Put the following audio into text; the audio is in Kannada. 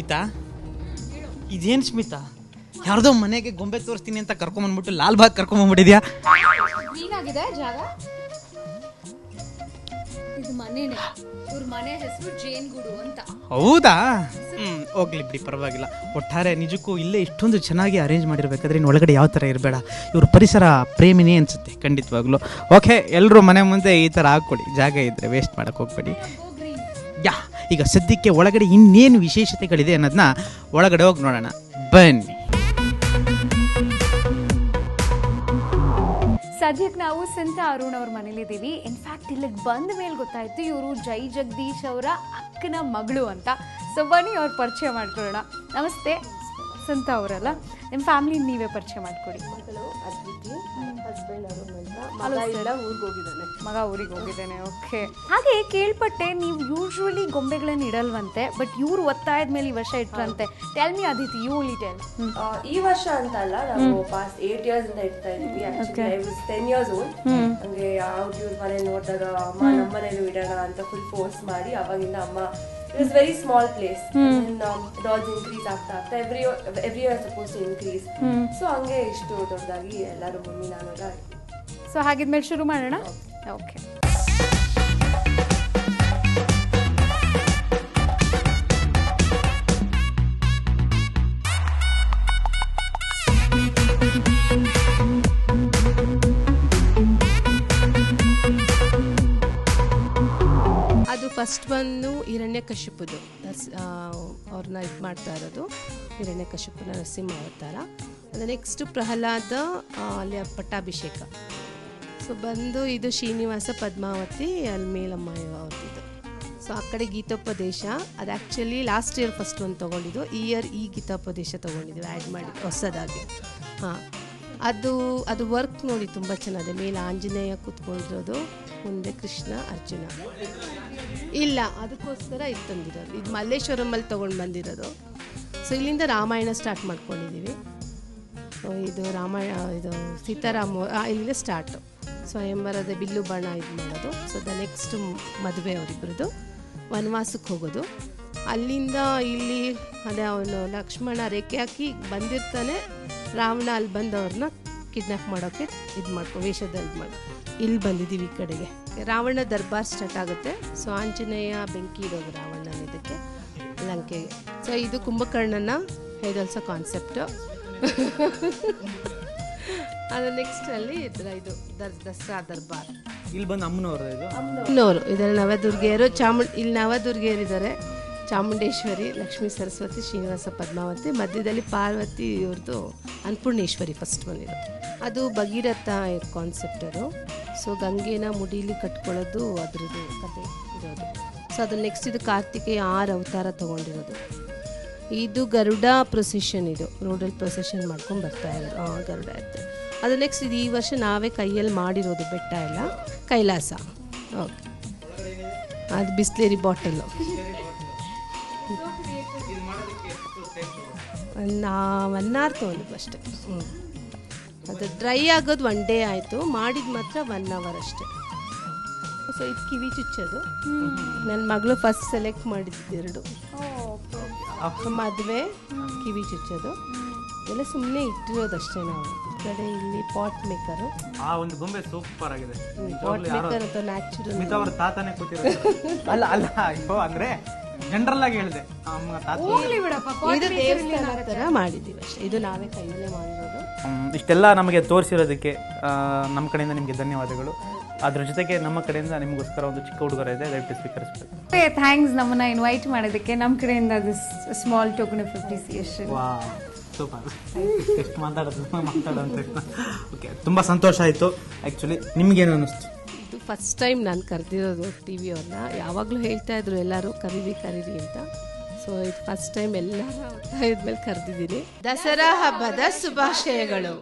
ಸ್ಮಿತಾ, ಇದೇನು ಸ್ಮಿತಾ, ಯಾರ್ದೋ ಮನೆಗೆ ಗೊಂಬೆ ತೋರಿಸ್ತೀನಿ ಅಂತ ಕರ್ಕೊಂಬಂದ್ಬಿಟ್ಟು ಲಾಲ್ ಬಾಗ್ ಕರ್ಕೊಂಬಂದ್ಬಿಟ್ಟಿದ್ಯಾ? ಏನಾಗಿದೆ ಜಾಗ? ಇದು ಮನೆನೇ, ಇವ್ರ ಮನೆ ಹೆಸರು ಜೇನ್ಗೂಡು ಅಂತ. ಹೌದಾ? ಹೋಗ್ಲಿ ಬಿಡಿ, ಪರವಾಗಿಲ್ಲ. ಒಟ್ಟಾರೆ ನಿಜಕ್ಕೂ ಇಲ್ಲೇ ಇಷ್ಟೊಂದು ಚೆನ್ನಾಗಿ ಅರೇಂಜ್ ಮಾಡಿರ್ಬೇಕಾದ್ರೆ ಇನ್ನು ಒಳಗಡೆ ಯಾವ ಥರ ಇರಬೇಡ. ಇವ್ರ ಪರಿಸರ ಪ್ರೇಮಿನೇ ಅನ್ಸುತ್ತೆ ಖಂಡಿತವಾಗ್ಲೂ. ಓಕೆ, ಎಲ್ಲರೂ ಮನೆ ಮುಂದೆ ಈ ಥರ ಹಾಕ್ಕೊಡಿ, ಜಾಗ ಇದ್ದರೆ ವೇಸ್ಟ್ ಮಾಡೋಕ್ಕೆ ಹೋಗ್ಬೇಡಿ. ಯಾ, ಈಗ ಸದ್ಯಕ್ಕೆ ಒಳಗಡೆ ಇನ್ನೇನು ವಿಶೇಷತೆಗಳಿದೆ ಅನ್ನೋದನ್ನ ಒಳಗಡೆ ಹೋಗಿ ನೋಡೋಣ ಬನ್ನಿ. ಸದ್ಯಕ್ಕೆ ನಾವು ಸಂತ ಅರುಣ್ ಅವ್ರ ಮನೇಲಿದ್ದೀವಿ. ಇನ್ಫ್ಯಾಕ್ಟ್ ಇಲ್ಲಿಗೆ ಬಂದ ಮೇಲೆ ಗೊತ್ತಾಯ್ತು ಇವರು ಜೈ ಜಗದೀಶ್ ಅವರ ಅಕ್ಕನ ಮಗಳು ಅಂತ. ಸೊ ಬನ್ನಿ ಅವ್ರ ಪರಿಚಯ ಮಾಡ್ಕೊಳ್ಳೋಣ. ನಮಸ್ತೆ, ಸಂತ ಅವರಲ್ಲ, ನಿಮ್ಮ ಫ್ಯಾಮಿಲಿ ನೀವೇ ಪರಿಚಯ ಮಾಡ್ಕೊಡಿ. ಮಗ ಊರಿಗೆ ಹೋಗಿದ್ದಾನೆ. ಓಕೆ. ಹಾಗೆ ಕೇಳ್ಪಟ್ಟೆ ನೀವು ಯೂಶ್ವಲಿ ಗೊಂಬೆಗಳನ್ನ ಇಡಲ್ವಂತೆ, ಬಟ್ ಇವ್ರು ಒತ್ತಾಯದ ಮೇಲೆ ಈ ವರ್ಷ ಇಟ್ರಂತೆ. Tell me Aditi, you only tell. ಈ ವರ್ಷ ಅಂತ ಅಲ್ಲ, ನಾವು ಪಾಸ್ಟ್ 8 years ಇಂದ ಇಡ್ತಾ ಇದೀವಿ. Actually I was 10 years old. ಹಂಗೆ ಔಟ್ ಇವ್ರ ಮನೆ ನೋಡಿದಾಗ ಅಮ್ಮ ನಮ್ಮ ಮನೇಲೂ ಇಡೋಣ ಅಂತ ಫುಲ್ ಫೋರ್ಸ್ ಮಾಡಿ ಅವಾಗಿಂದ ಅಮ್ಮ, it was very small place, and it also increase after every year supposed to increase. So ಹಂಗೆ ಇಷ್ಟು ದೊಡ್ಡದಾಗಿ ಎಲ್ಲರೂ ಮಮ್ಮಿ ನಾನು. ಸೊ ಹಾಗಿದ್ಮೇಲೆ ಶುರು ಮಾಡೋಣ. ಓಕೆ. ಅದು ಫಸ್ಟ್ ಬಂದು ಹಿರಣ್ಯಕಶಿಪುದು, ಅವ್ರನ್ನ ಇದು ಮಾಡ್ತಾ ಇರೋದು ಹಿರಣ್ಯಕಶಿಪುನ ನರಸಿಂಹ ಅವತಾರ. ಅದು ನೆಕ್ಸ್ಟ್ ಪ್ರಹ್ಲಾದ ಅಲ್ಲಿ ಪಟ್ಟಾಭಿಷೇಕ. ಸೊ ಬಂದು ಇದು ಶ್ರೀನಿವಾಸ ಪದ್ಮಾವತಿ ಅಲ್ಲಿ ಮೇಲಮ್ಮ ಅವ್ರದ್ದು. ಸೊ ಆ ಕಡೆ ಗೀತೋಪದೇಶ, ಅದು ಆ್ಯಕ್ಚುಲಿ ಲಾಸ್ಟ್ ಇಯರ್ ಫಸ್ಟ್ ಒಂದು ತೊಗೊಂಡಿದ್ದು, ಈ ಇಯರ್ ಈ ಗೀತೋಪದೇಶ ತೊಗೊಂಡಿದ್ವಿ, ಆ್ಯಡ್ ಮಾಡಿ ಹೊಸದಾಗಿ. ಹಾಂ, ಅದು ವರ್ಕ್ ನೋಡಿ ತುಂಬ ಚೆನ್ನಾಗಿದೆ. ಮೇಲೆ ಆಂಜನೇಯ ಕೂತ್ಕೊಂಡಿರೋದು, ಮುಂದೆ ಕೃಷ್ಣ ಅರ್ಜುನ. ಇಲ್ಲ, ಅದಕ್ಕೋಸ್ಕರ ಇದು ತಂದಿರೋದು. ಇದು ಮಲ್ಲೇಶ್ವರಮಲ್ಲಿ ತೊಗೊಂಡು ಬಂದಿರೋದು. ಸೊ ಇಲ್ಲಿಂದ ರಾಮಾಯಣ ಸ್ಟಾರ್ಟ್ ಮಾಡ್ಕೊಂಡಿದ್ದೀವಿ. ಸೊ ಇದು ಇದು ಸೀತಾರಾಮ ಇಲ್ಲಿಂದ ಸ್ಟಾರ್ಟು. ಸ್ವಯಂವರದ ಬಿಲ್ಲು ಬಾಣ ಇದು ಮಾಡೋದು. ಸೊ ನೆಕ್ಸ್ಟ್ ಮದುವೆ ಅವರಿಬ್ಬರದು, ವನವಾಸಕ್ಕೆ ಹೋಗೋದು. ಅಲ್ಲಿಂದ ಇಲ್ಲಿ ಅದೇ ಅವನು ಲಕ್ಷ್ಮಣ ರೇಖೆ ಹಾಕಿ ಬಂದಿರ್ತಾನೆ, ರಾವಣ ಅಲ್ಲಿ ಬಂದು ಅವ್ರನ್ನ ಕಿಡ್ನಾಪ್ ಮಾಡೋಕ್ಕೆ ಇದು ವೇಷದಲ್ಲಿ ಮಾಡಿ ಇಲ್ಲಿ ಬಂದಿದ್ದೀವಿ. ಈ ಕಡೆಗೆ ರಾವಣ ದರ್ಬಾರ್ ಸ್ಟಾರ್ಟ್ ಆಗುತ್ತೆ. ಸೊ ಆಂಜನೇಯ ಬೆಂಕಿ ಇರೋದು ರಾವಣನ ಇದಕ್ಕೆ ಲಂಕೆಗೆ. ಸೊ ಇದು ಕುಂಭಕರ್ಣನ ಇದೊಲ್ಸ ಕಾನ್ಸೆಪ್ಟು. ಅದು ನೆಕ್ಸ್ಟ್ ಅಲ್ಲಿ ಇದು ದಸರಾ ದರ್ಬಾರ್. ಇಲ್ಲಿ ಬಂದು ಅಮ್ಮನವರು ಇದರಲ್ಲಿ ನವದುರ್ಗಿಯರು ಇಲ್ಲಿ ನವದುರ್ಗಿಯರಿದ್ದಾರೆ. ಚಾಮುಂಡೇಶ್ವರಿ, ಲಕ್ಷ್ಮೀ ಸರಸ್ವತಿ, ಶ್ರೀನಿವಾಸ ಪದ್ಮಾವತಿ, ಮಧ್ಯದಲ್ಲಿ ಪಾರ್ವತಿ ಇವ್ರದ್ದು ಅನ್ನಪೂರ್ಣೇಶ್ವರಿ ಫಸ್ಟ್ ಬಂದಿರೋದು. ಅದು ಭಗೀರಥ ಕಾನ್ಸೆಪ್ಟ್ ಅದು. ಸೊ ಗಂಗೆನ ಮುಡೀಲಿ ಕಟ್ಕೊಳ್ಳೋದು ಅದ್ರದ್ದು ಕತೆ ಇರೋದು. ಸೊ ಅದು ನೆಕ್ಸ್ಟ್ ಇದು ಕಾರ್ತಿಕೇಯ 6 ಅವತಾರ ತೊಗೊಂಡಿರೋದು. ಇದು ಗರುಡ ಪ್ರೊಸೆಷನ್, ಇದು ರೋಡಲ್ಲಿ ಪ್ರೊಸೆಷನ್ ಮಾಡ್ಕೊಂಡು ಬರ್ತಾ ಇರೋದು ಗರುಡ ಇರ್ತಾರೆ. ಅದು ನೆಕ್ಸ್ಟ್ ಇದು ಈ ವರ್ಷ ನಾವೇ ಕೈಯಲ್ಲಿ ಮಾಡಿರೋದು, ಬೆಟ್ಟ ಎಲ್ಲ ಕೈಲಾಸ. ಓಕೆ, ಅದು ಬಿಸ್ಲೇರಿ ಬಾಟಲ್ಲು. 1 hour ತೊಗೊಂಡು ಅಷ್ಟೇ. ಅದು ಡ್ರೈ ಆಗೋದು 1 day ಆಯಿತು, ಮಾಡಿದ ಮಾತ್ರ 1 hour ಅಷ್ಟೇ. ಸೊ ಇದು ಕಿವಿ ಚುಚ್ಚೋದು. ನನ್ನ ಮಗಳು ಫಸ್ಟ್ ಸೆಲೆಕ್ಟ್ ಮಾಡಿದ್ದು 2 ಮದುವೆ ಕಿವಿ ಚುಚ್ಚೋದು. ಎಲ್ಲ ಸುಮ್ಮನೆ ಇಟ್ಟಿರೋದಷ್ಟೇ ನಾವು. ಈ ಕಡೆ ಇಲ್ಲಿ ಪಾಟ್ ಮೇಕರು. ಆ ಒಂದು ಗೊಂಬೆ ಸೂಪರ್ ಆಗಿದೆ. ಪಾಟ್ ಮೇಕರ್ ಅಂತ ನ್ಯಾಚುರಲ್. ಮಿತಾ ಅವರ ತಾತನೇ ಕೂತಿರೋದು. ಅಲ್ಲ ಅಯ್ಯೋ, ಅಂದ್ರೆ ಜನರಲ್ ಆಗಿ ಹೇಳಿದೆ. ಇದು ದೇವಸ್ಥಾನ ಥರ ಮಾಡಿದ್ದೀವಿ ಅಷ್ಟೇ. ಇದು ನಾವೇ ಕೈಯಲ್ಲೇ ಮಾಡಿರೋದು. ಇಷ್ಟೆಲ್ಲ ನಮಗೆ ತೋರಿಸಿರೋದಕ್ಕೆ ನಮ್ಮ ಕಡೆಯಿಂದ ನಿಮಗೆ ಧನ್ಯವಾದಗಳು. ಅದ್ರ ಜೊತೆಗೆ ನಮ್ಮ ಕಡೆಯಿಂದ ನಿಮಗೋಸ್ಕರ ಒಂದು ಚಿಕ್ಕ ಹುಡುಗರ ಇದೆ, ದಯವಿಟ್ಟು ಸ್ವೀಕರಿಸಬೇಕು. ಥ್ಯಾಂಕ್ಸ್ ನಮ್ಮನ್ನ ಇನ್ವೈಟ್ ಮಾಡೋದಕ್ಕೆ. ನಮ್ಮ ಕಡೆಯಿಂದ small token of appreciation. Super. ಎಷ್ಟು ಮಾತಾಡೋದು. ಓಕೆ, ತುಂಬ ಸಂತೋಷ ಆಯಿತು. ಆ್ಯಕ್ಚುಲಿ ನಿಮ್ಗೇನು ಅನ್ನಿಸ್ತು? ಇದು ಫಸ್ಟ್ ಟೈಮ್ ನಾನು ಕರೆದಿರೋದು ಟಿ ವಿ ಅವ್ರನ್ನ. ಯಾವಾಗಲೂ ಹೇಳ್ತಾ ಇದ್ರು ಎಲ್ಲರೂ ಕರೀರಿ ಅಂತ. ಸೊ ಇದು ಫಸ್ಟ್ ಟೈಮ್ ಎಲ್ಲರ ಒತ್ತಾಯದ ಮೇಲೆ ಕರೆದಿದ್ದೀನಿ. ದಸರಾ ಹಬ್ಬದ ಶುಭಾಶಯಗಳು.